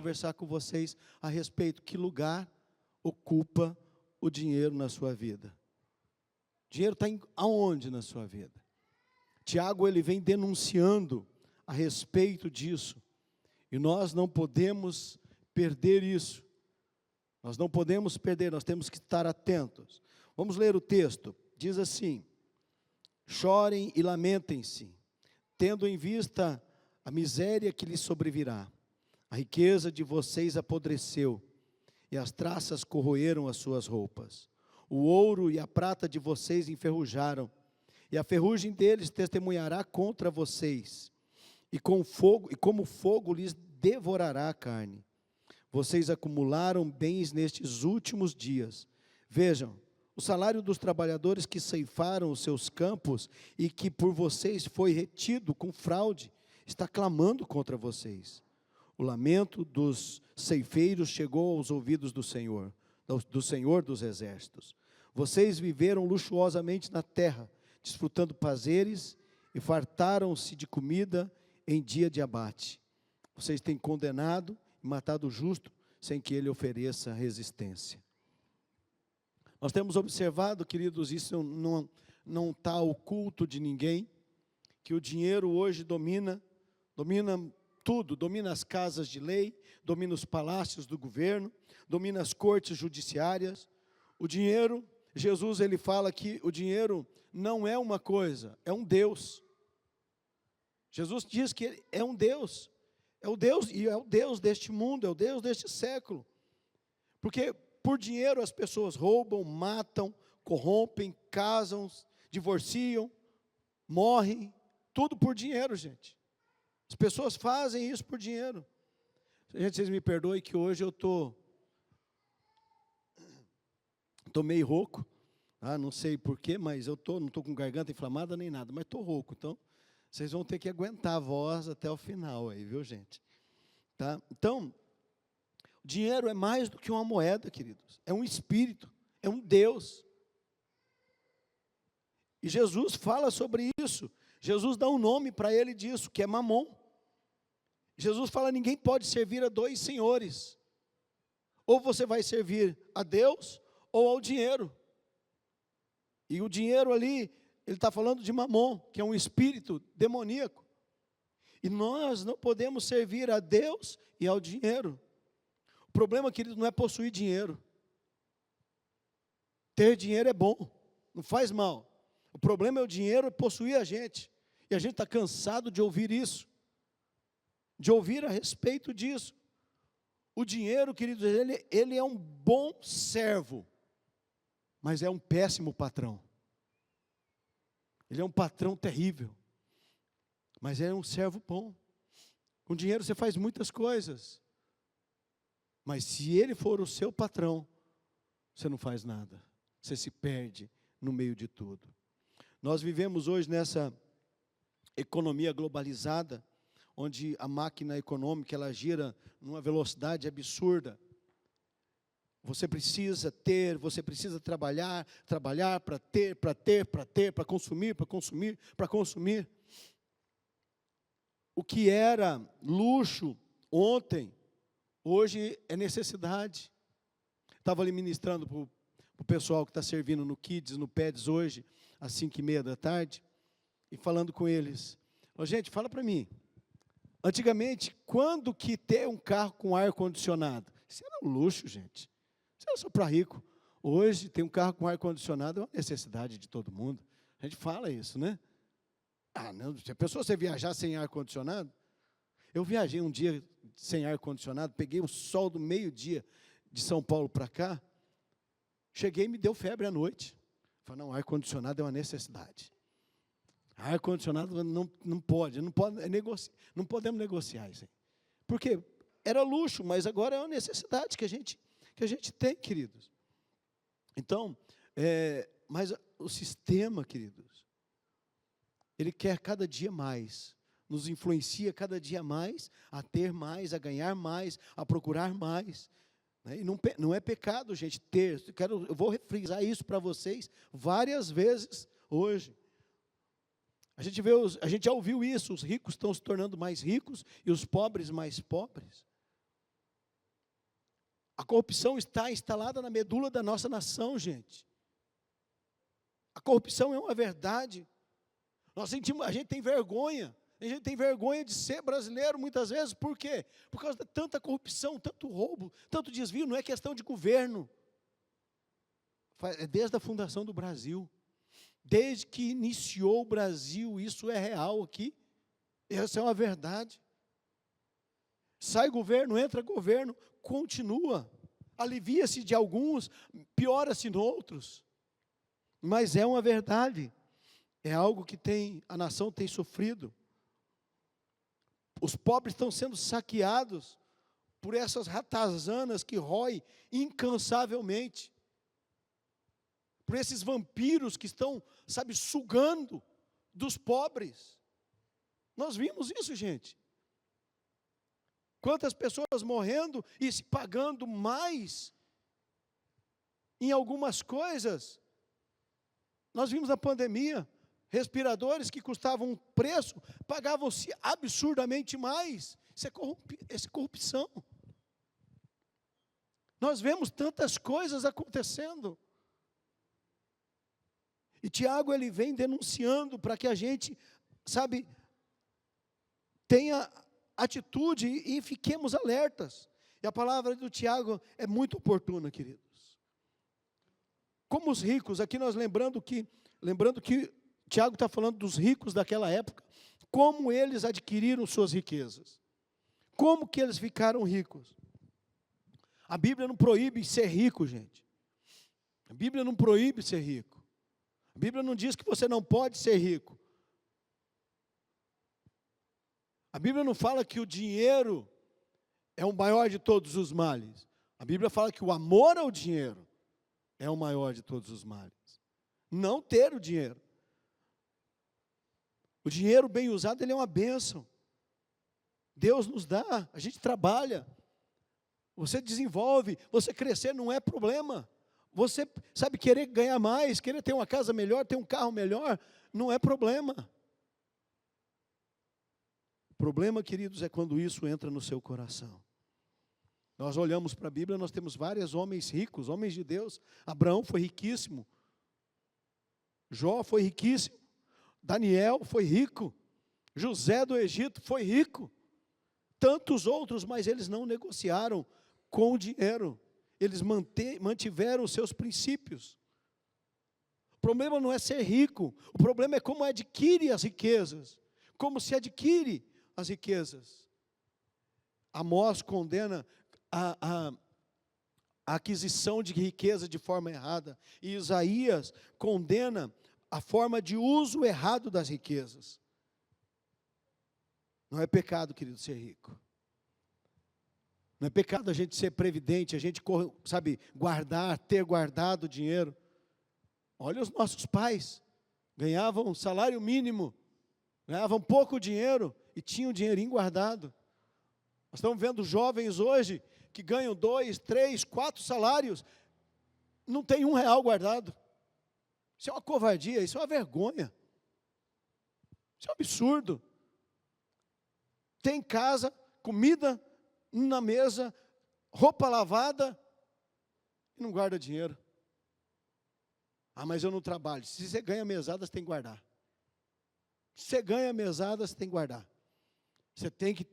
conversar com vocês a respeito que lugar ocupa o dinheiro na sua vida. O dinheiro está aonde na sua vida? Tiago, ele vem denunciando a respeito disso. E nós não podemos perder isso. Nós não podemos perder, nós temos que estar atentos. Vamos ler o texto. Diz assim: chorem e lamentem-se, tendo em vista a miséria que lhes sobrevirá. A riqueza de vocês apodreceu, e as traças corroeram as suas roupas. O ouro e a prata de vocês enferrujaram, e a ferrugem deles testemunhará contra vocês, e como fogo lhes devorará a carne. Vocês acumularam bens nestes últimos dias. Vejam, o salário dos trabalhadores que ceifaram os seus campos e que por vocês foi retido com fraude, está clamando contra vocês. O lamento dos ceifeiros chegou aos ouvidos do Senhor dos Exércitos. Vocês viveram luxuosamente na terra, desfrutando prazeres e fartaram-se de comida em dia de abate. Vocês têm condenado e matado o justo sem que ele ofereça resistência. Nós temos observado, queridos, isso não está oculto de ninguém, que o dinheiro hoje domina tudo, domina as casas de lei, domina os palácios do governo, domina as cortes judiciárias. O dinheiro, Jesus ele fala que o dinheiro não é uma coisa, é um Deus. Jesus diz que ele é um Deus, é o Deus, e é o Deus deste mundo, é o Deus deste século. Porque por dinheiro as pessoas roubam, matam, corrompem, casam, divorciam, morrem, tudo por dinheiro, gente. As pessoas fazem isso por dinheiro. Gente, vocês me perdoem que hoje eu estou meio rouco, não sei porquê, mas eu não estou com garganta inflamada nem nada, mas estou rouco, então vocês vão ter que aguentar a voz até o final aí, viu, gente? Tá? Então, o dinheiro é mais do que uma moeda, queridos, é um espírito, é um Deus. E Jesus fala sobre isso. Jesus dá um nome para ele disso, que é Mamon. Jesus fala: ninguém pode servir a dois senhores. Ou você vai servir a Deus ou ao dinheiro. E o dinheiro ali, ele está falando de Mamon, que é um espírito demoníaco. E nós não podemos servir a Deus e ao dinheiro. O problema, querido, não é possuir dinheiro. Ter dinheiro é bom, não faz mal. O problema é o dinheiro possuir a gente. E a gente está cansado de ouvir isso. De ouvir a respeito disso. O dinheiro, queridos, ele é um bom servo. Mas é um péssimo patrão. Ele é um patrão terrível. Mas é um servo bom. Com dinheiro você faz muitas coisas. Mas se ele for o seu patrão, você não faz nada. Você se perde no meio de tudo. Nós vivemos hoje nessa economia globalizada, onde a máquina econômica ela gira numa velocidade absurda. Você precisa ter, você precisa trabalhar para ter, para consumir. O que era luxo ontem, hoje é necessidade. Estava ali ministrando para o pessoal que está servindo no Kids, no Peds hoje, às 5:30 da tarde, e falando com eles. Gente, fala para mim, antigamente, quando que ter um carro com ar-condicionado? Isso era um luxo, gente. Isso era só para rico. Hoje, ter um carro com ar-condicionado é uma necessidade de todo mundo. A gente fala isso, né? Não, se a pessoa você viajar sem ar-condicionado, eu viajei um dia sem ar-condicionado, peguei o sol do meio-dia de São Paulo para cá, cheguei e me deu febre à noite. Falei, não, ar-condicionado é uma necessidade. Ar-condicionado não podemos negociar isso aí. Porque era luxo, mas agora é uma necessidade que a gente tem, queridos. Então, mas o sistema, queridos, ele quer cada dia mais, nos influencia cada dia mais a ter mais, a ganhar mais, a procurar mais. E não é pecado, gente, ter. Eu vou frisar isso para vocês várias vezes hoje. A gente já ouviu isso, os ricos estão se tornando mais ricos e os pobres mais pobres. A corrupção está instalada na medula da nossa nação, gente. A corrupção é uma verdade. A gente tem vergonha. A gente tem vergonha de ser brasileiro muitas vezes. Por quê? Por causa de tanta corrupção, tanto roubo, tanto desvio. Não é questão de governo. É desde a fundação do Brasil. Desde que iniciou o Brasil, isso é real aqui. Essa é uma verdade. Sai governo, entra governo, continua. Alivia-se de alguns, piora-se em outros. Mas é uma verdade. É algo que a nação tem sofrido. Os pobres estão sendo saqueados por essas ratazanas que roem incansavelmente. Por esses vampiros que estão, sugando dos pobres. Nós vimos isso, gente. Quantas pessoas morrendo e se pagando mais em algumas coisas. Nós vimos na pandemia, respiradores que custavam um preço, pagavam-se absurdamente mais. Isso é corrupção. Nós vemos tantas coisas acontecendo. E Tiago, ele vem denunciando para que a gente, tenha atitude e fiquemos alertas. E a palavra do Tiago é muito oportuna, queridos. Como os ricos, aqui nós lembrando que Tiago está falando dos ricos daquela época, como eles adquiriram suas riquezas. Como que eles ficaram ricos? A Bíblia não proíbe ser rico, gente. A Bíblia não proíbe ser rico. A Bíblia não diz que você não pode ser rico. A Bíblia não fala que o dinheiro é o maior de todos os males. A Bíblia fala que o amor ao dinheiro é o maior de todos os males. Não ter o dinheiro. O dinheiro bem usado, ele é uma bênção. Deus nos dá, a gente trabalha. Você desenvolve, você crescer não é problema. Você, querer ganhar mais, querer ter uma casa melhor, ter um carro melhor, não é problema. O problema, queridos, é quando isso entra no seu coração. Nós olhamos para a Bíblia, nós temos vários homens ricos, homens de Deus. Abraão foi riquíssimo. Jó foi riquíssimo. Daniel foi rico. José do Egito foi rico. Tantos outros, mas eles não negociaram com o dinheiro. Eles mantiveram os seus princípios. O problema não é ser rico. O problema é como adquire as riquezas. Como se adquire as riquezas. Amós condena a aquisição de riqueza de forma errada. E Isaías condena a forma de uso errado das riquezas. Não é pecado, querido, ser rico. Não é pecado a gente ser previdente, a gente, ter guardado dinheiro. Olha os nossos pais, ganhavam salário mínimo, ganhavam pouco dinheiro e tinham dinheirinho guardado. Nós estamos vendo jovens hoje que ganham 2, 3, 4 salários, não tem R$1 guardado. Isso é uma covardia, isso é uma vergonha. Isso é um absurdo. Tem casa, comida na mesa, roupa lavada, e não guarda dinheiro. Ah, mas eu não trabalho. Se você ganha mesada, você tem que guardar. Se você ganha mesada, você tem que guardar. Você tem que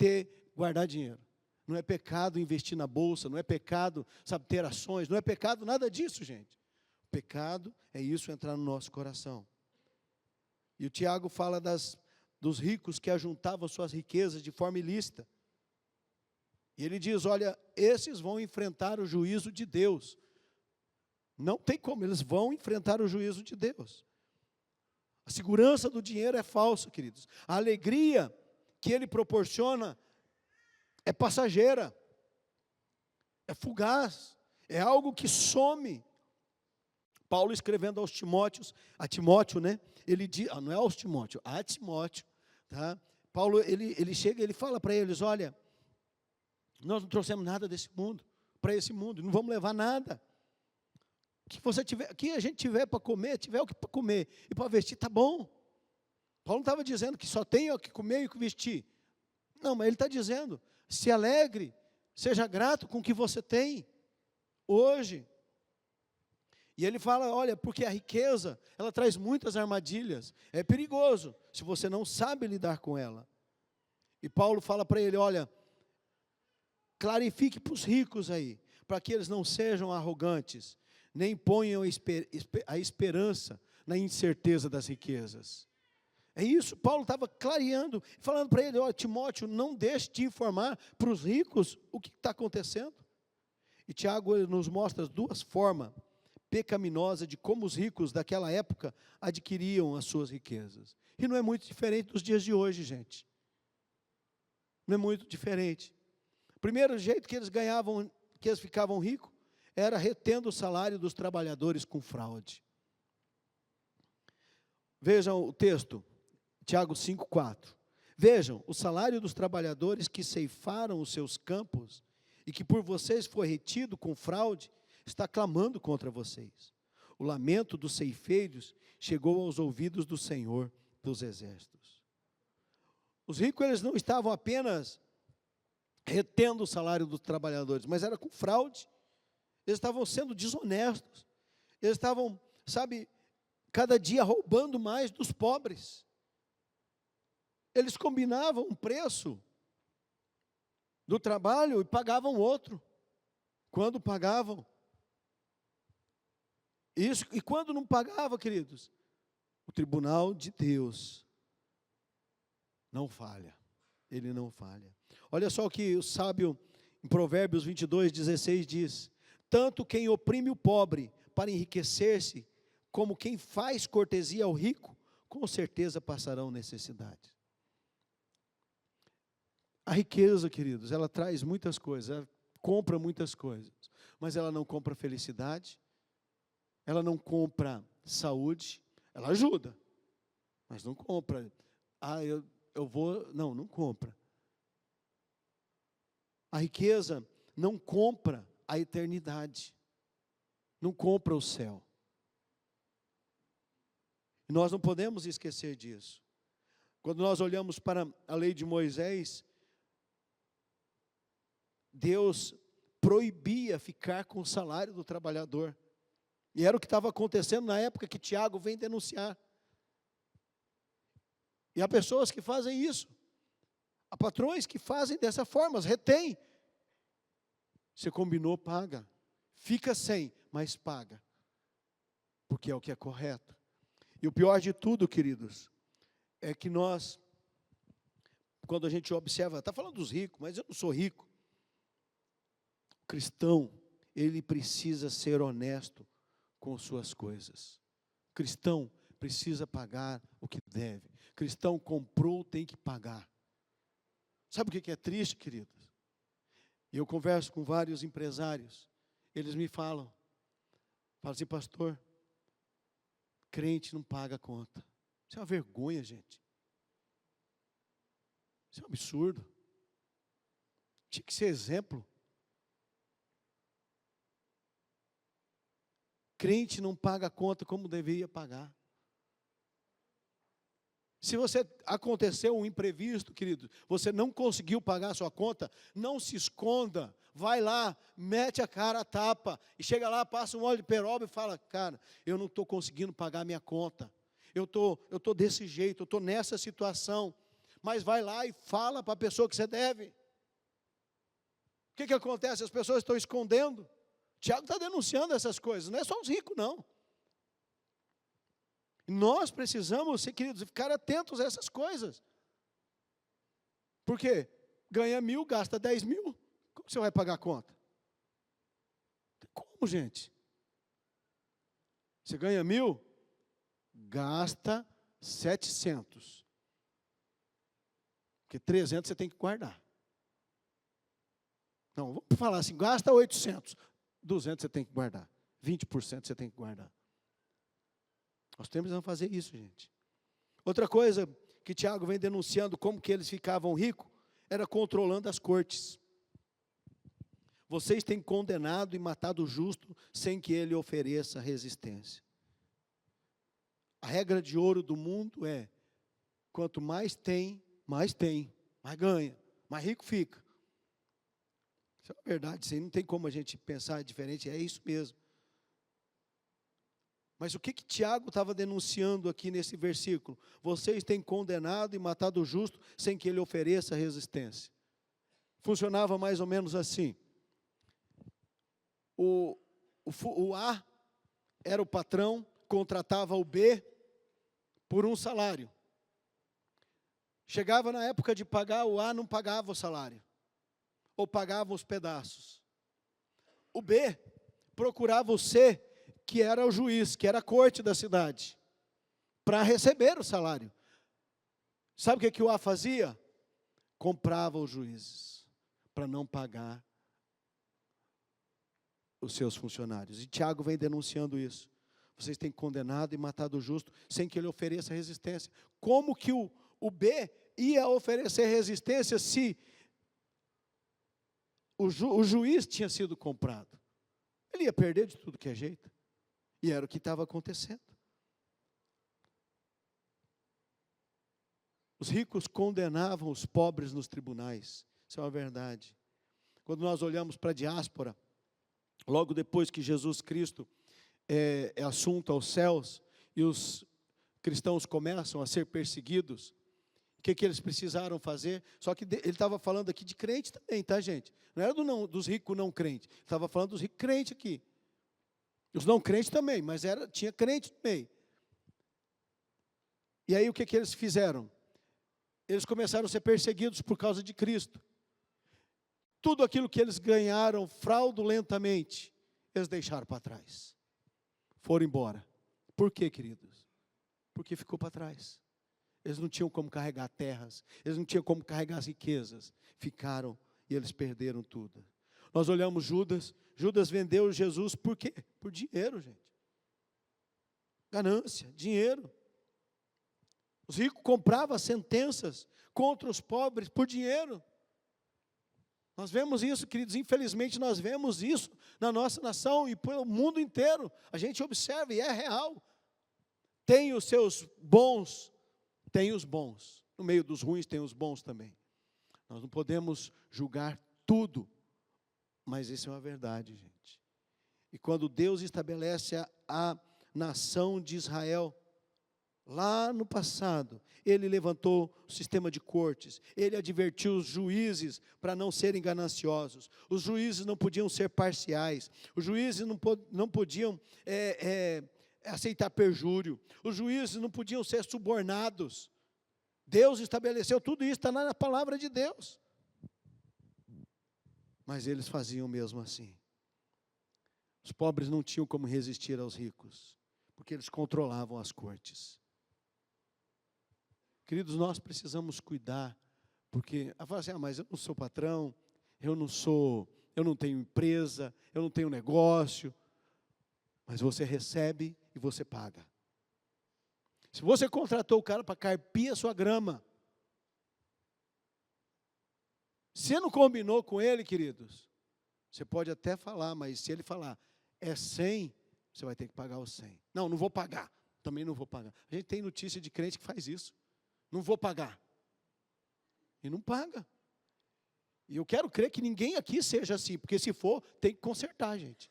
guardar dinheiro. Não é pecado investir na bolsa, não é pecado, ter ações, não é pecado nada disso, gente. O pecado é isso entrar no nosso coração. E o Tiago fala dos ricos que ajuntavam suas riquezas de forma ilícita. E ele diz, olha, esses vão enfrentar o juízo de Deus. Não tem como, eles vão enfrentar o juízo de Deus. A segurança do dinheiro é falsa, queridos. A alegria que ele proporciona é passageira, é fugaz, é algo que some. Paulo escrevendo a Timóteo, né? Ele diz, não é aos Timóteo, a Timóteo, tá? Paulo, ele chega, ele fala para eles, olha, nós não trouxemos nada desse mundo, para esse mundo, não vamos levar nada. Que a gente tiver para comer, tiver o que para comer e para vestir, tá bom. Paulo não estava dizendo que só tem o que comer e o que vestir. Não, mas ele está dizendo, se alegre, seja grato com o que você tem. hoje. E ele fala, olha, porque a riqueza, ela traz muitas armadilhas. É perigoso se você não sabe lidar com ela. E Paulo fala para ele, olha, clarifique para os ricos aí, para que eles não sejam arrogantes, nem ponham a esperança na incerteza das riquezas. É isso, Paulo estava clareando, falando para ele, olha, Timóteo, não deixe de informar para os ricos o que está acontecendo. E Tiago ele nos mostra duas formas pecaminosas de como os ricos daquela época adquiriam as suas riquezas. E não é muito diferente dos dias de hoje, gente. Não é muito diferente. O primeiro jeito que eles ganhavam, que eles ficavam ricos, era retendo o salário dos trabalhadores com fraude. Vejam o texto, Tiago 5,4. Vejam, o salário dos trabalhadores que ceifaram os seus campos e que por vocês foi retido com fraude, está clamando contra vocês. O lamento dos ceifeiros chegou aos ouvidos do Senhor dos Exércitos. Os ricos, eles não estavam apenas retendo o salário dos trabalhadores, mas era com fraude. Eles estavam sendo desonestos. Eles estavam, cada dia roubando mais dos pobres. Eles combinavam um preço do trabalho e pagavam outro. Quando pagavam. Isso, e quando não pagava, queridos, o tribunal de Deus não falha. Ele não falha. Olha só o que o sábio, em Provérbios 22:16 diz: tanto quem oprime o pobre para enriquecer-se, como quem faz cortesia ao rico, com certeza passarão necessidade. A riqueza, queridos, ela traz muitas coisas, ela compra muitas coisas, mas ela não compra felicidade, ela não compra saúde, ela ajuda, mas não compra. Eu vou, não compra. A riqueza não compra a eternidade, não compra o céu. E nós não podemos esquecer disso. Quando nós olhamos para a lei de Moisés, Deus proibia ficar com o salário do trabalhador. E era o que estava acontecendo na época que Tiago vem denunciar. E há pessoas que fazem isso. Há patrões que fazem dessa forma, retém. Você combinou, paga. Fica sem, mas paga. Porque é o que é correto. E o pior de tudo, queridos, é que nós, quando a gente observa, está falando dos ricos, mas eu não sou rico. O cristão, ele precisa ser honesto com suas coisas. O cristão precisa pagar o que deve. O cristão comprou, tem que pagar. Sabe o que é triste, queridos? Eu converso com vários empresários, eles me falam assim, pastor, crente não paga a conta. Isso é uma vergonha, gente. Isso é um absurdo. Tinha que ser exemplo. Crente não paga a conta como deveria pagar. Se você aconteceu um imprevisto, querido, você não conseguiu pagar a sua conta, não se esconda, vai lá, mete a cara a tapa, e chega lá, passa um óleo de peroba e fala, cara, eu não estou conseguindo pagar a minha conta, eu tô desse jeito, eu estou nessa situação, mas vai lá e fala para a pessoa que você deve. O que acontece? As pessoas estão escondendo. Tiago está denunciando essas coisas, não é só os ricos, não. Nós precisamos, queridos, ficar atentos a essas coisas. Por quê? Ganha 1.000, gasta 10.000, como você vai pagar a conta? Como, gente? Você ganha 1.000, gasta 700. Porque 300 você tem que guardar. Não, vamos falar assim, gasta 800, 200 você tem que guardar, 20% você tem que guardar. Nós temos que fazer isso, gente. Outra coisa que Tiago vem denunciando, como que eles ficavam ricos, era controlando as cortes. Vocês têm condenado e matado o justo, sem que ele ofereça resistência. A regra de ouro do mundo é, quanto mais tem, mais ganha, mais rico fica. Isso é uma verdade, isso aí não tem como a gente pensar diferente, é isso mesmo. Mas o que Tiago estava denunciando aqui nesse versículo? Vocês têm condenado e matado o justo sem que ele ofereça resistência. Funcionava mais ou menos assim. O A era o patrão, contratava o B por um salário. Chegava na época de pagar, o A não pagava o salário, ou pagava os pedaços. O B procurava o C, que era o juiz, que era a corte da cidade, para receber o salário. Sabe o que o A fazia? Comprava os juízes, para não pagar os seus funcionários. E Tiago vem denunciando isso. Vocês têm condenado e matado o justo, sem que ele ofereça resistência. Como que o B ia oferecer resistência se o juiz tinha sido comprado? Ele ia perder de tudo que é jeito. E era o que estava acontecendo. Os ricos condenavam os pobres nos tribunais. Isso é uma verdade. Quando nós olhamos para a diáspora, logo depois que Jesus Cristo é assunto aos céus, e os cristãos começam a ser perseguidos, o que eles precisaram fazer? Só que ele estava falando aqui de crente também, tá, gente? Não era dos ricos não crentes, ele estava falando dos ricos crentes aqui. Os não crentes também, mas tinha crente também. E aí o que eles fizeram? Eles começaram a ser perseguidos por causa de Cristo. Tudo aquilo que eles ganharam fraudulentamente, eles deixaram para trás. Foram embora. Por quê, queridos? Porque ficou para trás. Eles não tinham como carregar terras, eles não tinham como carregar as riquezas. Ficaram e eles perderam tudo. Nós olhamos Judas vendeu Jesus por quê? Por dinheiro, gente. Ganância, dinheiro. Os ricos compravam sentenças contra os pobres por dinheiro. Nós vemos isso, queridos, infelizmente nós vemos isso na nossa nação e pelo mundo inteiro. A gente observa e é real. Tem os seus bons, tem os bons. No meio dos ruins tem os bons também. Nós não podemos julgar tudo, mas isso é uma verdade, gente. E quando Deus estabelece a nação de Israel, lá no passado, ele levantou o sistema de cortes, ele advertiu os juízes para não serem gananciosos, os juízes não podiam ser parciais, os juízes não podiam aceitar perjúrio, os juízes não podiam ser subornados. Deus estabeleceu tudo isso, está lá na palavra de Deus. Mas eles faziam mesmo assim. Os pobres não tinham como resistir aos ricos, porque eles controlavam as cortes. Queridos, nós precisamos cuidar, porque a falar assim, mas eu não sou patrão, eu não tenho empresa, eu não tenho negócio, mas você recebe e você paga. Se você contratou o cara para carpir a sua grama, você não combinou com ele, queridos, você pode até falar, mas se ele falar, é 100, você vai ter que pagar os 100. Não vou pagar, também não vou pagar. A gente tem notícia de crente que faz isso. Não vou pagar. E não paga. E eu quero crer que ninguém aqui seja assim, porque se for, tem que consertar, gente.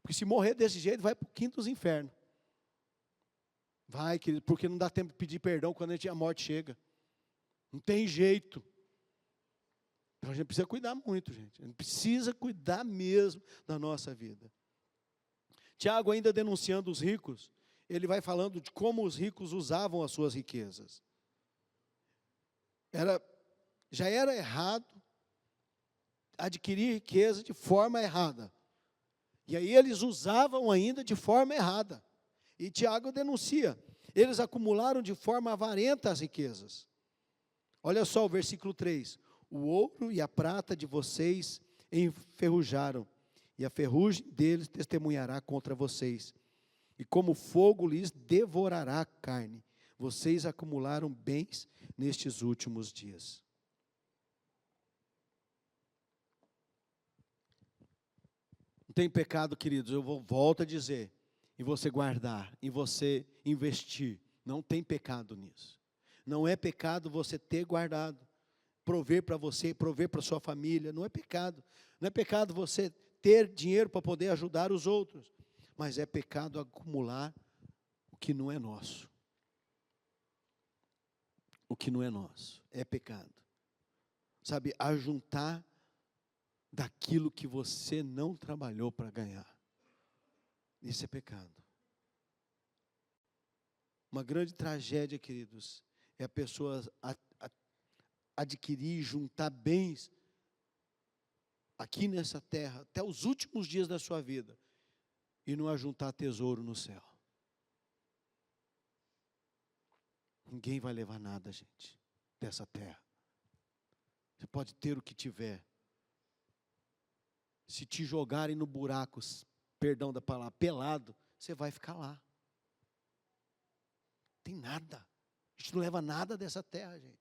Porque se morrer desse jeito, vai para o quinto dos infernos. Vai, querido, porque não dá tempo de pedir perdão quando a morte chega. Não tem jeito. Então a gente precisa cuidar muito, gente. A gente precisa cuidar mesmo da nossa vida. Tiago, ainda denunciando os ricos, ele vai falando de como os ricos usavam as suas riquezas. Já era errado adquirir riqueza de forma errada. E aí eles usavam ainda de forma errada. E Tiago denuncia, eles acumularam de forma avarenta as riquezas. Olha só o versículo 3. O ouro e a prata de vocês enferrujaram, e a ferrugem deles testemunhará contra vocês. E como fogo lhes devorará a carne. Vocês acumularam bens nestes últimos dias. Não tem pecado, queridos, eu volto a dizer, em você guardar, em você investir. Não tem pecado nisso. Não é pecado você ter guardado. prover para você, prover para sua família. Não é pecado. Não é pecado você ter dinheiro para poder ajudar os outros. Mas é pecado acumular o que não é nosso. O que não é nosso. É pecado. Sabe, ajuntar daquilo que você não trabalhou para ganhar. Isso é pecado. Uma grande tragédia, queridos, é a pessoa adquirir, juntar bens aqui nessa terra, até os últimos dias da sua vida, e não ajuntar tesouro no céu. Ninguém vai levar nada, gente, dessa terra. Você pode ter o que tiver. Se te jogarem no buraco, perdão da palavra, pelado, você vai ficar lá. Tem nada. A gente não leva nada dessa terra, gente.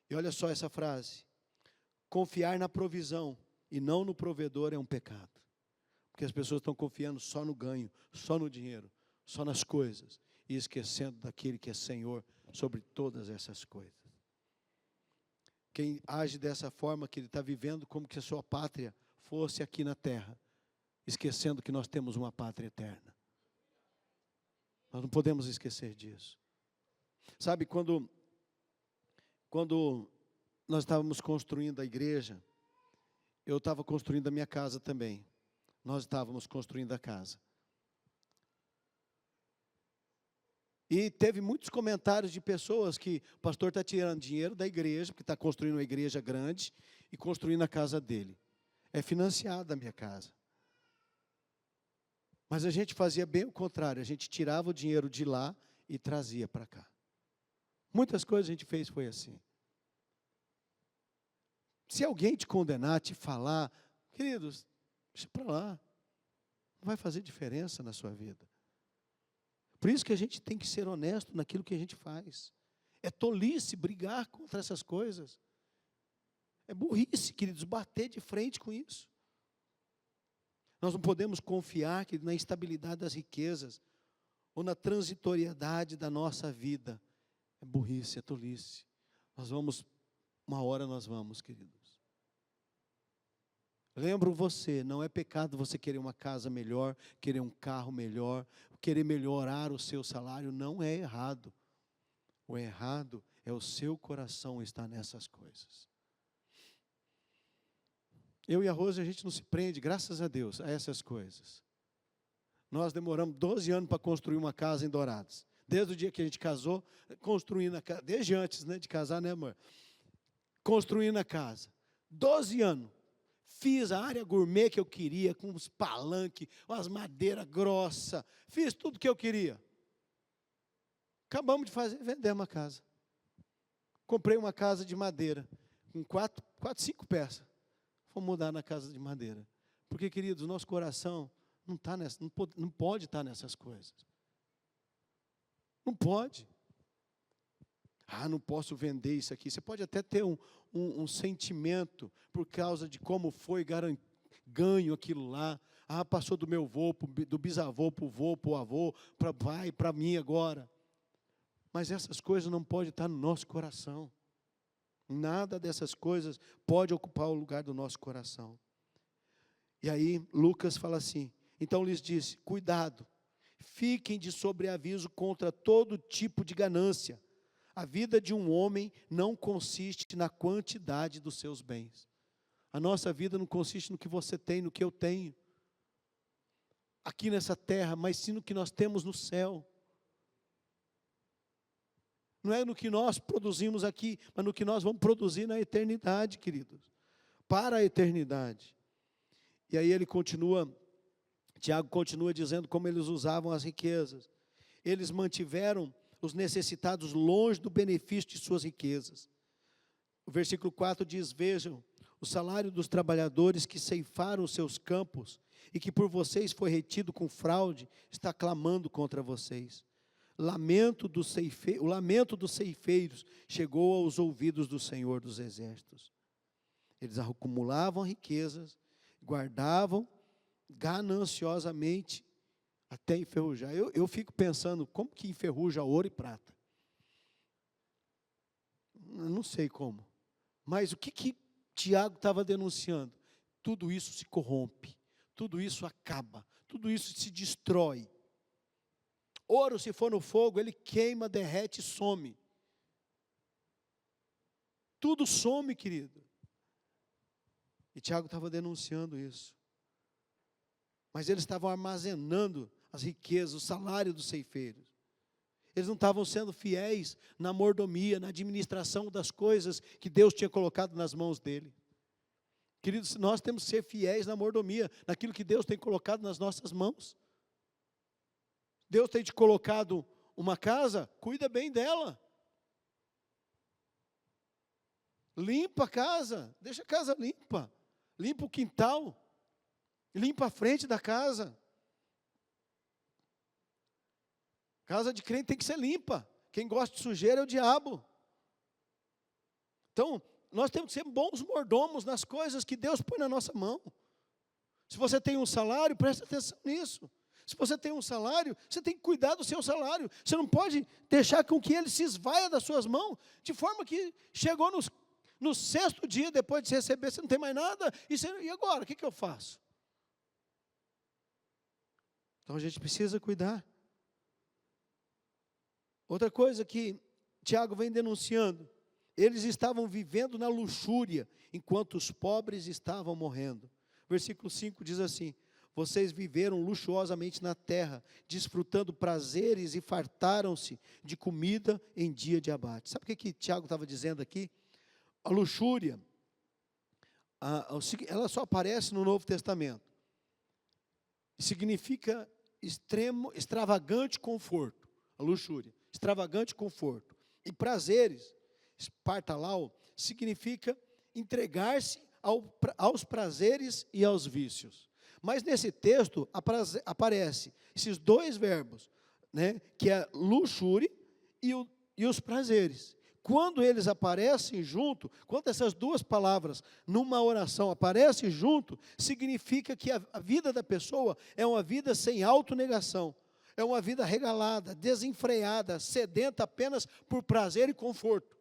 E olha só essa frase. Confiar na provisão e não no provedor é um pecado. Porque as pessoas estão confiando só no ganho, só no dinheiro, só nas coisas. E esquecendo daquele que é Senhor sobre todas essas coisas. Quem age dessa forma, que ele está vivendo como que a sua pátria fosse aqui na terra. Esquecendo que nós temos uma pátria eterna. Nós não podemos esquecer disso. Sabe, quando nós estávamos construindo a igreja, eu estava construindo a minha casa também. Nós estávamos construindo a casa. E teve muitos comentários de pessoas que o pastor está tirando dinheiro da igreja, porque está construindo uma igreja grande e construindo a casa dele. É financiada a minha casa. Mas a gente fazia bem o contrário, a gente tirava o dinheiro de lá e trazia para cá. Muitas coisas a gente fez foi assim. Se alguém te condenar, te falar, queridos, deixa para lá. Não vai fazer diferença na sua vida. Por isso que a gente tem que ser honesto naquilo que a gente faz. É tolice brigar contra essas coisas. É burrice, queridos, bater de frente com isso. Nós não podemos confiar que na instabilidade das riquezas ou na transitoriedade da nossa vida. É burrice, é tolice. Uma hora nós vamos, queridos. Lembro você, não é pecado você querer uma casa melhor, querer um carro melhor, querer melhorar o seu salário, não é errado. O errado é o seu coração estar nessas coisas. Eu e a Rose, a gente não se prende, graças a Deus, a essas coisas. Nós demoramos 12 anos para construir uma casa em Dourados. Desde o dia que a gente casou, construindo a casa, desde antes, né, de casar, né, amor? Construindo a casa. 12 anos. Fiz a área gourmet que eu queria, com os palanques, as madeiras grossas. Fiz tudo que eu queria. Acabamos de fazer, vender uma casa. Comprei uma casa de madeira, com 5 peças. Vamos mudar na casa de madeira. Porque, queridos, o nosso coração não pode estar nessas coisas. Não pode. Não posso vender isso aqui. Você pode até ter um sentimento por causa de como foi ganho aquilo lá. Passou do meu avô, do bisavô para o vô, para o avô, para mim agora. Mas essas coisas não podem estar no nosso coração. Nada dessas coisas pode ocupar o lugar do nosso coração. E aí Lucas fala assim, então lhes disse, cuidado, fiquem de sobreaviso contra todo tipo de ganância. A vida de um homem não consiste na quantidade dos seus bens. A nossa vida não consiste no que você tem, no que eu tenho, aqui nessa terra, mas sim no que nós temos no céu. Não é no que nós produzimos aqui, mas no que nós vamos produzir na eternidade, queridos. Para a eternidade. E aí Tiago continua dizendo como eles usavam as riquezas. Eles mantiveram os necessitados longe do benefício de suas riquezas. O versículo 4 diz, vejam, o salário dos trabalhadores que ceifaram os seus campos e que por vocês foi retido com fraude, está clamando contra vocês. O lamento dos ceifeiros chegou aos ouvidos do Senhor dos Exércitos. Eles acumulavam riquezas, guardavam gananciosamente até enferrujar. Eu fico pensando, como que enferruja ouro e prata? não sei como. Mas o que Tiago estava denunciando? Tudo isso se corrompe, tudo isso acaba, tudo isso se destrói. Ouro, se for no fogo, ele queima, derrete e some. Tudo some, querido. E Tiago estava denunciando isso. Mas eles estavam armazenando as riquezas, o salário dos ceifeiros. Eles não estavam sendo fiéis na mordomia, na administração das coisas que Deus tinha colocado nas mãos dele. Queridos, nós temos que ser fiéis na mordomia, naquilo que Deus tem colocado nas nossas mãos. Deus tem te colocado uma casa, cuida bem dela. Limpa a casa, deixa a casa limpa. Limpa o quintal, limpa a frente da casa. Casa de crente tem que ser limpa. Quem gosta de sujeira é o diabo. Então, nós temos que ser bons mordomos nas coisas que Deus põe na nossa mão. Se você tem um salário, preste atenção nisso. Se você tem um salário, você tem que cuidar do seu salário. Você não pode deixar com que ele se esvaia das suas mãos, de forma que chegou no sexto dia, depois de receber, você não tem mais nada, e agora, o que eu faço? Então a gente precisa cuidar. Outra coisa que Tiago vem denunciando, eles estavam vivendo na luxúria, enquanto os pobres estavam morrendo. Versículo 5 diz assim: vocês viveram luxuosamente na terra, desfrutando prazeres e fartaram-se de comida em dia de abate. Sabe o que Tiago estava dizendo aqui? A luxúria, ela só aparece no Novo Testamento. Significa extravagante conforto, a luxúria. Extravagante conforto. E prazeres, espartalau, significa entregar-se aos prazeres e aos vícios. Mas nesse texto aparece esses dois verbos, né, que é luxúria e os prazeres. Quando eles aparecem junto, quando essas duas palavras numa oração aparecem junto, significa que a vida da pessoa é uma vida sem autonegação. É uma vida regalada, desenfreada, sedenta apenas por prazer e conforto.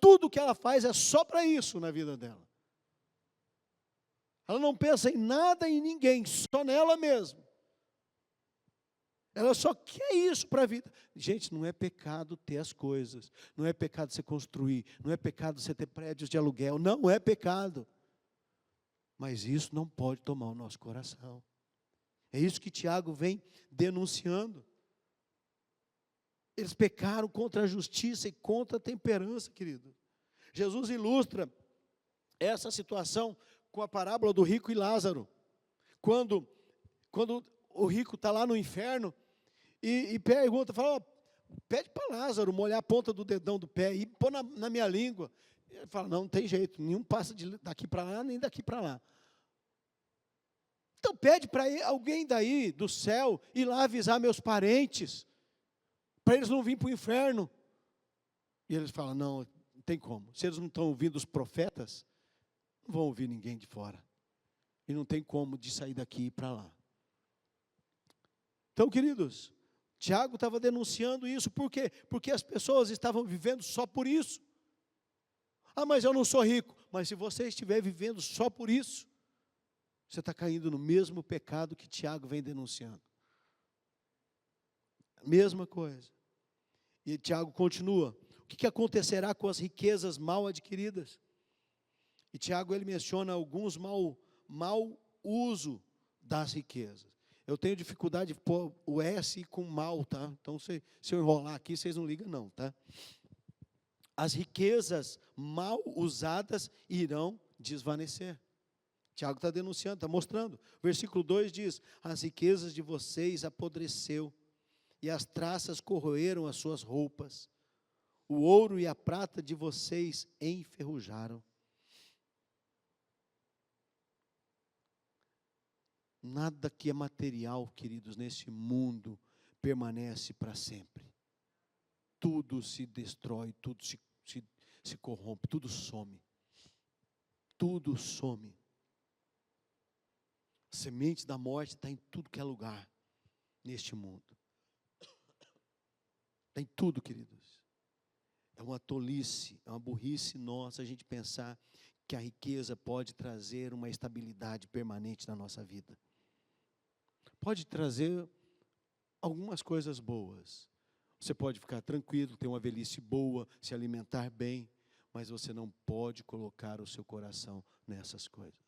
Tudo que ela faz é só para isso na vida dela. Ela não pensa em nada e em ninguém, só nela mesma. Ela só quer isso para a vida. Gente, não é pecado ter as coisas, não é pecado você construir, não é pecado você ter prédios de aluguel, não é pecado. Mas isso não pode tomar o nosso coração. É isso que Tiago vem denunciando. Eles pecaram contra a justiça e contra a temperança, querido. Jesus ilustra essa situação com a parábola do rico e Lázaro. Quando o rico está lá no inferno e pergunta, fala, pede para Lázaro molhar a ponta do dedão do pé e pôr na minha língua. Ele fala, não tem jeito, nenhum passa daqui para lá, nem daqui para lá. Então pede para alguém daí, do céu, ir lá avisar meus parentes, para eles não virem para o inferno. E eles falam, não tem como. Se eles não estão ouvindo os profetas, não vão ouvir ninguém de fora. E não tem como de sair daqui e ir para lá. Então, queridos, Tiago estava denunciando isso. Por quê? Porque as pessoas estavam vivendo só por isso. Ah, mas eu não sou rico. Mas se você estiver vivendo só por isso, você está caindo no mesmo pecado que Tiago vem denunciando. Mesma coisa. E Tiago continua. O que acontecerá com as riquezas mal adquiridas? E Tiago, ele menciona alguns mau uso das riquezas. Eu tenho dificuldade de pôr o S com mal, tá? Então, se eu enrolar aqui, vocês não ligam não, tá? As riquezas mal usadas irão desvanecer. Tiago está denunciando, está mostrando. Versículo 2 diz, as riquezas de vocês apodreceu, e as traças corroeram as suas roupas. O ouro e a prata de vocês enferrujaram. Nada que é material, queridos, nesse mundo, permanece para sempre. Tudo se destrói, tudo se corrompe, tudo some. Tudo some. A semente da morte está em tudo que é lugar neste mundo. Está em tudo, queridos. É uma tolice, é uma burrice nossa a gente pensar que a riqueza pode trazer uma estabilidade permanente na nossa vida. Pode trazer algumas coisas boas. Você pode ficar tranquilo, ter uma velhice boa, se alimentar bem, mas você não pode colocar o seu coração nessas coisas.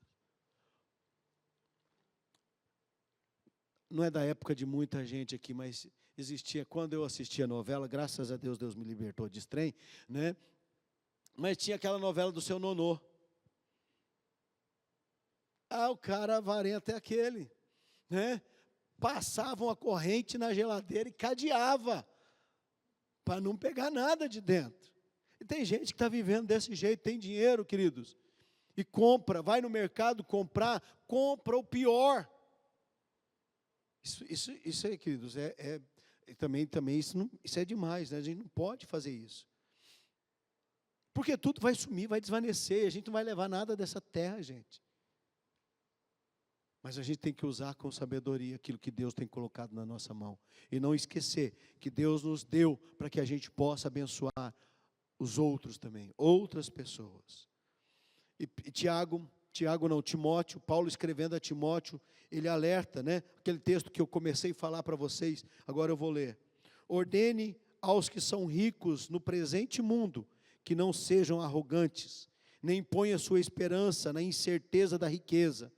Não é da época de muita gente aqui, mas existia, quando eu assistia a novela, graças a Deus, Deus me libertou de trem, né? Mas tinha aquela novela do Seu Nonô. O cara avarento é aquele, né? Passavam a corrente na geladeira e cadeava, para não pegar nada de dentro. E tem gente que está vivendo desse jeito, tem dinheiro, queridos, e compra, vai no mercado comprar, compra o pior. Isso aí, queridos, também isso é demais, né? A gente não pode fazer isso. Porque tudo vai sumir, vai desvanecer, a gente não vai levar nada dessa terra, gente. Mas a gente tem que usar com sabedoria aquilo que Deus tem colocado na nossa mão. E não esquecer que Deus nos deu para que a gente possa abençoar os outros também, outras pessoas. E Timóteo, Paulo escrevendo a Timóteo, ele alerta, né? Aquele texto que eu comecei a falar para vocês, agora eu vou ler. Ordene aos que são ricos no presente mundo, que não sejam arrogantes, nem ponha sua esperança na incerteza da riqueza,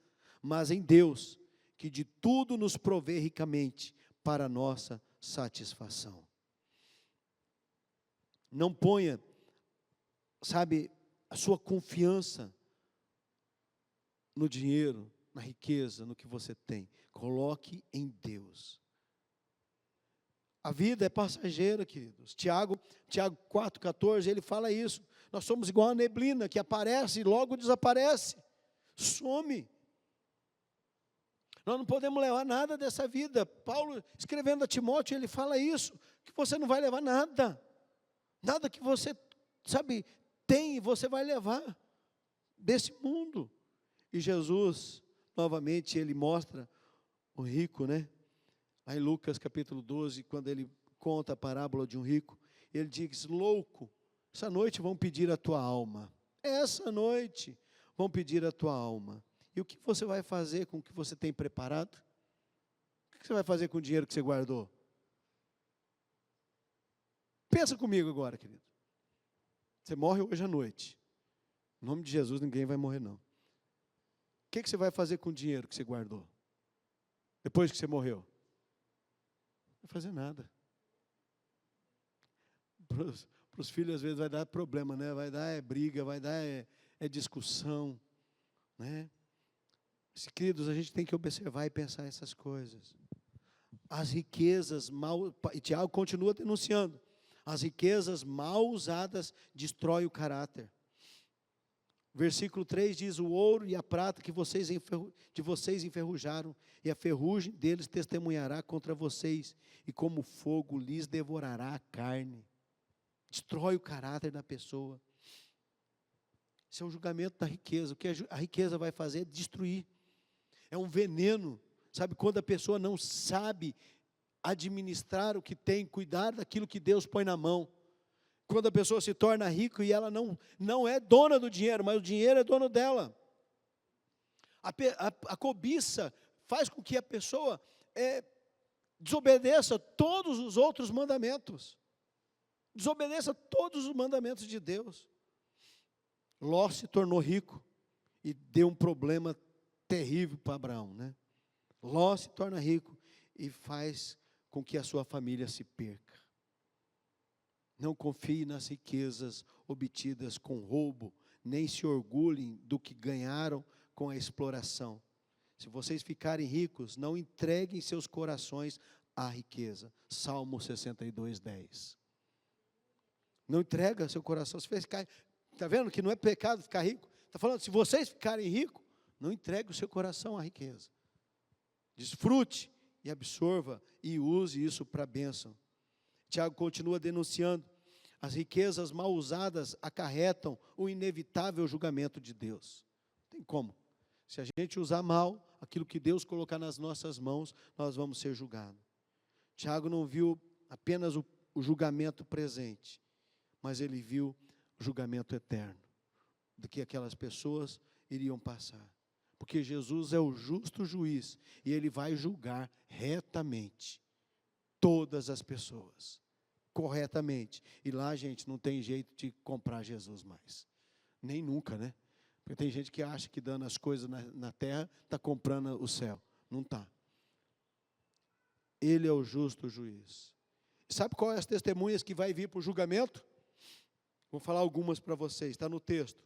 mas em Deus, que de tudo nos provê ricamente para a nossa satisfação. Não ponha, a sua confiança no dinheiro, na riqueza, no que você tem. Coloque em Deus. A vida é passageira, queridos. Tiago 4,14, ele fala isso. Nós somos igual a neblina que aparece e logo desaparece. Some. Nós não podemos levar nada dessa vida. Paulo, escrevendo a Timóteo, ele fala isso, que você não vai levar nada. Nada que você, tem, você vai levar desse mundo. E Jesus, novamente, ele mostra o rico, né? Aí em Lucas capítulo 12, quando ele conta a parábola de um rico, ele diz: louco, essa noite vão pedir a tua alma. Essa noite vão pedir a tua alma. E o que você vai fazer com o que você tem preparado? O que você vai fazer com o dinheiro que você guardou? Pensa comigo agora, querido. Você morre hoje à noite. Em nome de Jesus, ninguém vai morrer, não. O que você vai fazer com o dinheiro que você guardou? Depois que você morreu? Não vai fazer nada. Para os filhos, às vezes, vai dar problema, né? Vai dar briga, vai dar discussão, né? Queridos, a gente tem que observar e pensar essas coisas. As riquezas e Tiago continua denunciando, as riquezas mal usadas destroem o caráter. Versículo 3 diz: o ouro e a prata que de vocês enferrujaram, e a ferrugem deles testemunhará contra vocês, e como fogo lhes devorará a carne. Destrói o caráter da pessoa. Esse é o julgamento da riqueza. O que a riqueza vai fazer é destruir. É um veneno. Quando a pessoa não sabe administrar o que tem, cuidar daquilo que Deus põe na mão. Quando a pessoa se torna rica e ela não é dona do dinheiro, mas o dinheiro é dono dela. A cobiça faz com que a pessoa desobedeça todos os outros mandamentos. Desobedeça todos os mandamentos de Deus. Ló se tornou rico e deu um problema terrível para Abraão, né? Ló se torna rico e faz com que a sua família se perca. Não confie nas riquezas obtidas com roubo, nem se orgulhem do que ganharam com a exploração. Se vocês ficarem ricos, não entreguem seus corações à riqueza. Salmo 62, 10. Não entrega seu coração. Está vendo que não é pecado ficar rico? Está falando, se vocês ficarem ricos, não entregue o seu coração à riqueza. Desfrute e absorva e use isso para a bênção. Tiago continua denunciando: as riquezas mal usadas acarretam o inevitável julgamento de Deus. Não tem como. Se a gente usar mal aquilo que Deus colocar nas nossas mãos, nós vamos ser julgados. Tiago não viu apenas o julgamento presente, mas ele viu o julgamento eterno do que aquelas pessoas iriam passar. Porque Jesus é o justo juiz e ele vai julgar retamente todas as pessoas, corretamente. E lá, gente, não tem jeito de comprar Jesus mais. Nem nunca, né? Porque tem gente que acha que dando as coisas na terra está comprando o céu. Não está. Ele é o justo juiz. Sabe qual é as testemunhas que vai vir para o julgamento? Vou falar algumas para vocês, está no texto.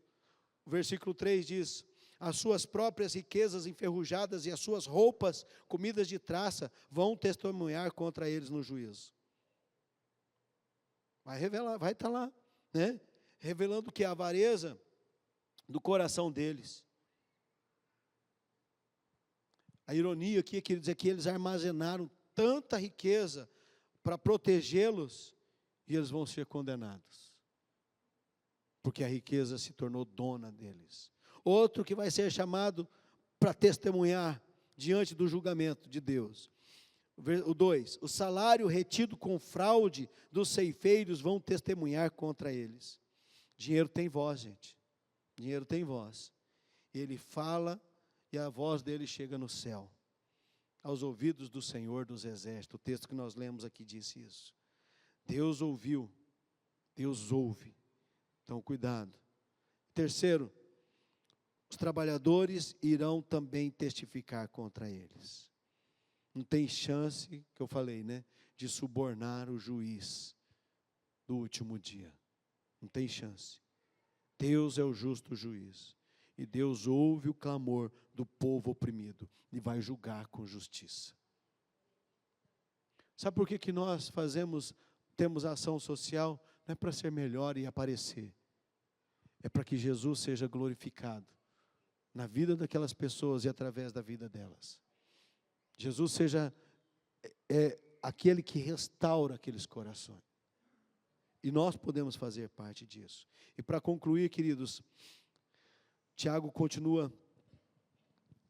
O versículo 3 diz: as suas próprias riquezas enferrujadas e as suas roupas comidas de traça vão testemunhar contra eles no juízo. Vai revelar, vai estar lá, né? Revelando que a avareza do coração deles. A ironia aqui é que diz que eles armazenaram tanta riqueza para protegê-los e eles vão ser condenados. Porque a riqueza se tornou dona deles. Outro que vai ser chamado para testemunhar diante do julgamento de Deus. O 2, o salário retido com fraude dos ceifeiros vão testemunhar contra eles. Dinheiro tem voz, gente. Dinheiro tem voz. Ele fala e a voz dele chega no céu, aos ouvidos do Senhor dos Exércitos. O texto que nós lemos aqui disse isso. Deus ouviu, Deus ouve. Então, cuidado. Terceiro, os trabalhadores irão também testificar contra eles. Não tem chance, que eu falei, né, de subornar o juiz do último dia. Não tem chance. Deus é o justo juiz. E Deus ouve o clamor do povo oprimido e vai julgar com justiça. Sabe por que nós temos ação social? Não é para ser melhor e aparecer. É para que Jesus seja glorificado na vida daquelas pessoas e através da vida delas. Jesus seja aquele que restaura aqueles corações. E nós podemos fazer parte disso. E para concluir, queridos, Tiago continua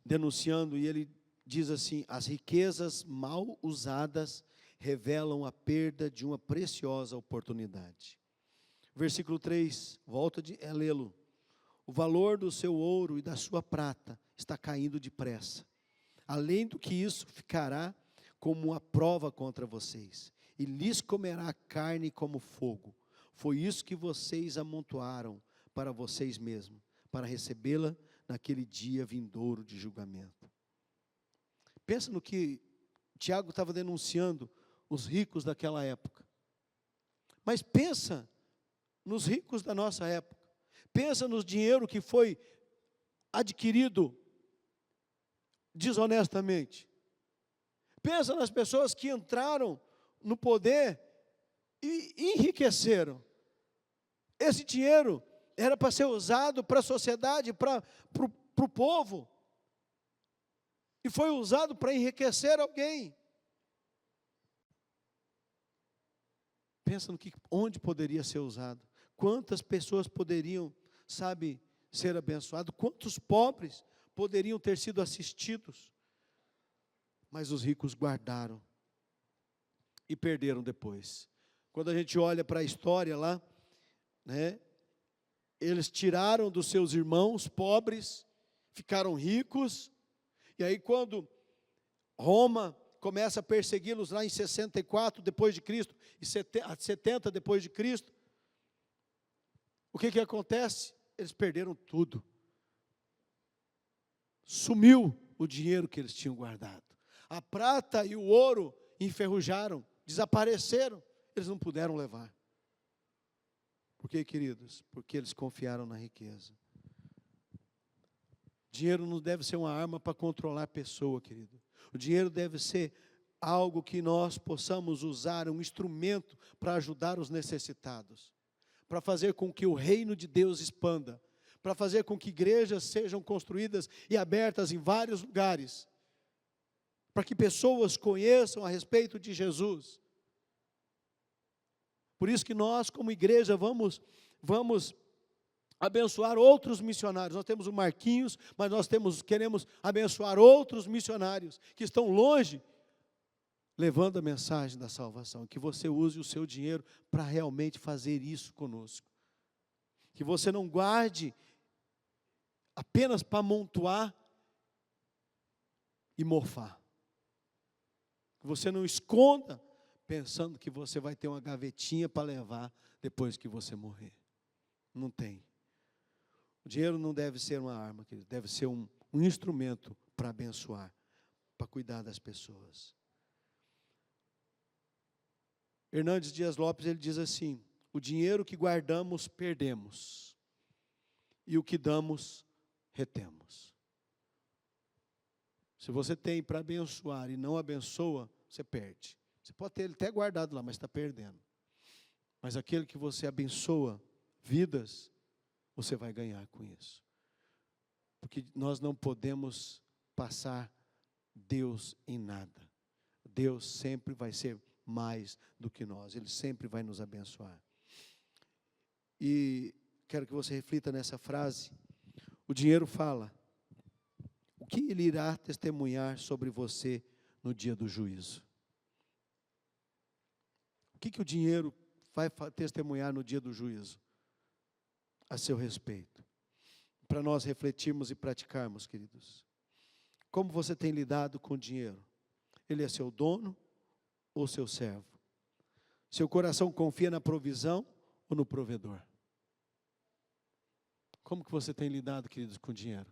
denunciando e ele diz assim: as riquezas mal usadas revelam a perda de uma preciosa oportunidade. Versículo 3, volta a lê-lo. O valor do seu ouro e da sua prata está caindo depressa. Além do que isso, ficará como uma prova contra vocês, e lhes comerá carne como fogo. Foi isso que vocês amontoaram para vocês mesmos, para recebê-la naquele dia vindouro de julgamento. Pensa no que Tiago estava denunciando os ricos daquela época. Mas pensa nos ricos da nossa época. Pensa nos dinheiro que foi adquirido desonestamente. Pensa nas pessoas que entraram no poder e enriqueceram. Esse dinheiro era para ser usado para a sociedade, para o povo. E foi usado para enriquecer alguém. Pensa onde poderia ser usado. Quantas pessoas poderiam, ser abençoadas. Quantos pobres poderiam ter sido assistidos. Mas os ricos guardaram. E perderam depois. Quando a gente olha para a história lá, né, eles tiraram dos seus irmãos pobres, ficaram ricos, e aí quando Roma começa a persegui-los lá em 64 depois de Cristo, e 70 depois de Cristo, o que acontece? Eles perderam tudo. Sumiu o dinheiro que eles tinham guardado. A prata e o ouro enferrujaram, desapareceram, eles não puderam levar. Por quê, queridos? Porque eles confiaram na riqueza. Dinheiro não deve ser uma arma para controlar a pessoa, querido. O dinheiro deve ser algo que nós possamos usar, um instrumento para ajudar os necessitados, para fazer com que o reino de Deus expanda, para fazer com que igrejas sejam construídas e abertas em vários lugares, para que pessoas conheçam a respeito de Jesus. Por isso que nós, como igreja, vamos abençoar outros missionários. Nós temos o Marquinhos, mas nós queremos abençoar outros missionários que estão longe, levando a mensagem da salvação. Que você use o seu dinheiro para realmente fazer isso conosco. Que você não guarde apenas para amontoar e mofar. Que você não esconda pensando que você vai ter uma gavetinha para levar depois que você morrer. Não tem. O dinheiro não deve ser uma arma, querido, deve ser um instrumento para abençoar, para cuidar das pessoas. Hernandes Dias Lopes, ele diz assim: o dinheiro que guardamos, perdemos, e o que damos, retemos. Se você tem para abençoar e não abençoa, você perde. Você pode ter ele até guardado lá, mas está perdendo. Mas aquele que você abençoa vidas, você vai ganhar com isso. Porque nós não podemos passar Deus em nada. Deus sempre vai ser mais do que nós. Ele sempre vai nos abençoar. E quero que você reflita nessa frase. O dinheiro fala. O que ele irá testemunhar sobre você no dia do juízo? O que o dinheiro vai testemunhar no dia do juízo a seu respeito? Para nós refletirmos e praticarmos, queridos. Como você tem lidado com o dinheiro? Ele é seu dono ou seu servo? Seu coração confia na provisão ou no provedor? Como que você tem lidado, queridos, com o dinheiro?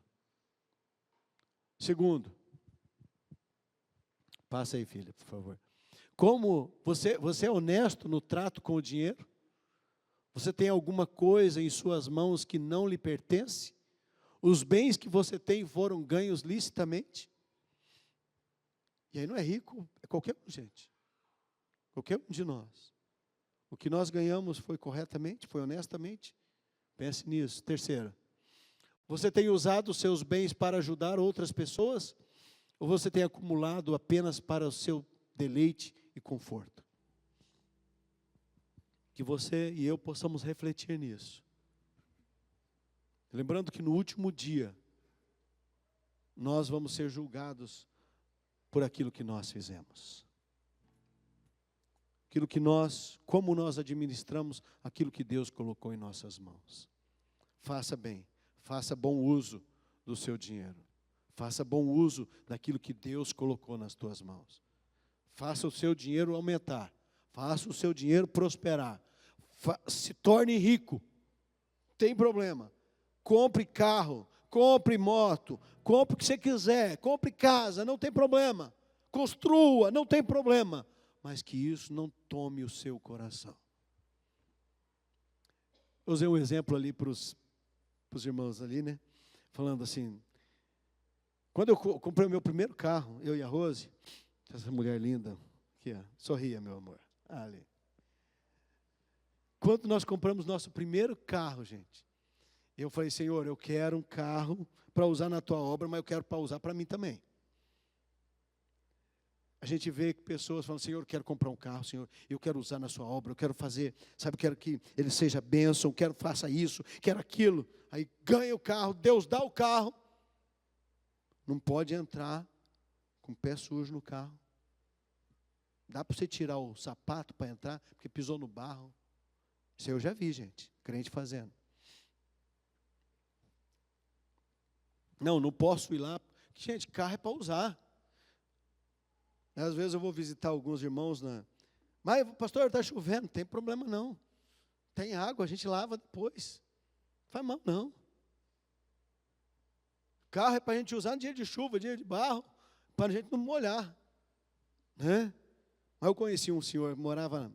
Segundo, passa aí, filha, por favor. Como você é honesto no trato com o dinheiro? Você tem alguma coisa em suas mãos que não lhe pertence? Os bens que você tem foram ganhos licitamente? E aí não é rico, é qualquer um, gente. Qualquer um de nós. O que nós ganhamos foi corretamente, foi honestamente? Pense nisso. Terceira, você tem usado os seus bens para ajudar outras pessoas? Ou você tem acumulado apenas para o seu deleite e conforto? Que você e eu possamos refletir nisso. Lembrando que no último dia, nós vamos ser julgados por aquilo que nós fizemos. Aquilo que como nós administramos aquilo que Deus colocou em nossas mãos. Faça bem, faça bom uso do seu dinheiro. Faça bom uso daquilo que Deus colocou nas tuas mãos. Faça o seu dinheiro aumentar. Faça o seu dinheiro prosperar. Se torne rico. Tem problema. Compre carro, compre moto, compre o que você quiser, compre casa, não tem problema. Construa, não tem problema. Mas que isso não tome o seu coração. Eu usei um exemplo ali para os irmãos ali, né? Falando assim, quando eu comprei o meu primeiro carro, eu e a Rose, essa mulher linda, aqui, ó, sorria, meu amor, ali. Quando nós compramos nosso primeiro carro, gente, eu falei, Senhor, eu quero um carro para usar na tua obra, mas eu quero para usar para mim também. A gente vê pessoas falando, Senhor, eu quero comprar um carro, Senhor, eu quero usar na sua obra, eu quero fazer, sabe, eu quero que ele seja bênção, eu quero que faça isso, quero aquilo. Aí ganha o carro, Deus dá o carro. Não pode entrar com o pé sujo no carro. Dá para você tirar o sapato para entrar, porque pisou no barro. Isso eu já vi, gente, crente fazendo. Não posso ir lá. Gente, carro é para usar. Às vezes eu vou visitar alguns irmãos mas, pastor, está chovendo, não tem problema não. Tem água, a gente lava depois. Não faz mal não. Carro é para a gente usar no dia de chuva, dia de barro, para a gente não molhar. Né? Mas eu conheci um senhor, morava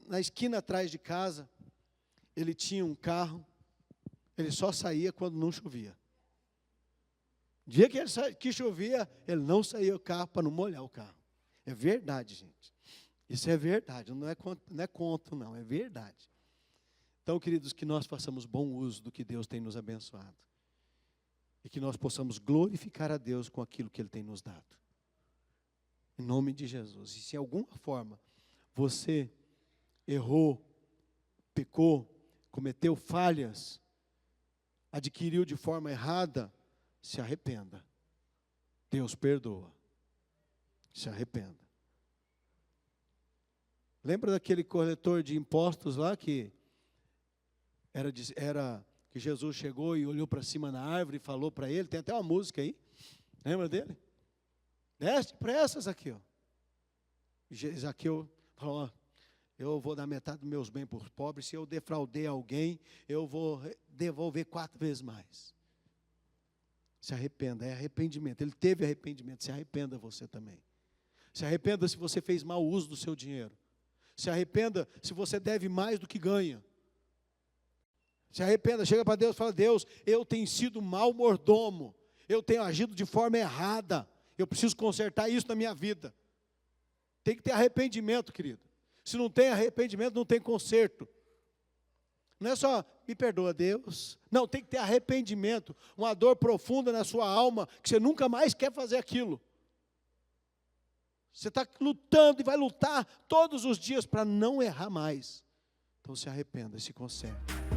na esquina atrás de casa. Ele tinha um carro, ele só saía quando não chovia. Dia que chovia, ele não saía do carro para não molhar o carro. É verdade, gente. Isso é verdade, não é conto, não, é verdade. Então, queridos, que nós façamos bom uso do que Deus tem nos abençoado. E que nós possamos glorificar a Deus com aquilo que Ele tem nos dado. Em nome de Jesus. E se de alguma forma você errou, pecou, cometeu falhas, adquiriu de forma errada, se arrependa. Deus perdoa. Se arrependa. Lembra daquele coletor de impostos lá que que Jesus chegou e olhou para cima na árvore e falou para ele, tem até uma música aí, lembra dele? Desce depressa, Zaqueu. Zaqueu falou, ó, eu vou dar metade dos meus bens para os pobres, se eu defraudei alguém, eu vou devolver 4 vezes mais. Se arrependa, é arrependimento. Ele teve arrependimento, se arrependa você também. Se arrependa se você fez mau uso do seu dinheiro. Se arrependa se você deve mais do que ganha. Se arrependa, chega para Deus e fala, Deus, eu tenho sido mau mordomo, eu tenho agido de forma errada, eu preciso consertar isso na minha vida. Tem que ter arrependimento, querido. Se não tem arrependimento, não tem conserto. Não é só, me perdoa, Deus. Não, tem que ter arrependimento, uma dor profunda na sua alma, que você nunca mais quer fazer aquilo. Você está lutando e vai lutar todos os dias para não errar mais. Então se arrependa e se conserte.